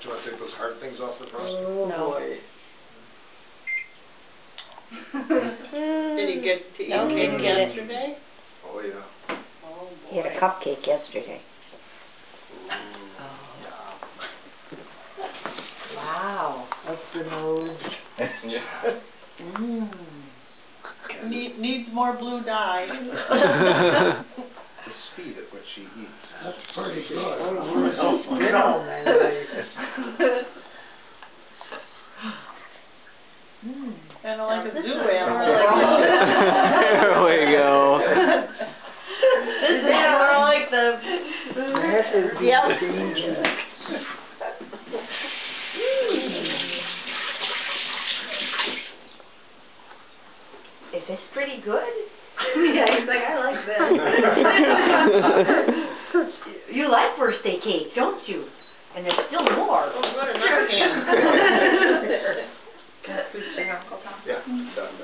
you want to take those hard things off the frosting? Oh, No. boy. Did he get to eat No, he cake didn't get it. yesterday? Oh, yeah. Oh, boy. He had a cupcake yesterday. Wow. Up the nose. Yeah. Mmm. Needs more blue dye. The speed at which she eats. That's pretty good. Oh, get on that lady. Kind of like a This zoo is animal. more like- There we go. This is more like the... That is Yep. dangerous. Is this pretty good? Yeah, he's like, I like this. You like birthday cake, don't you? And there's still more. Oh, good, another hand. Yeah, done.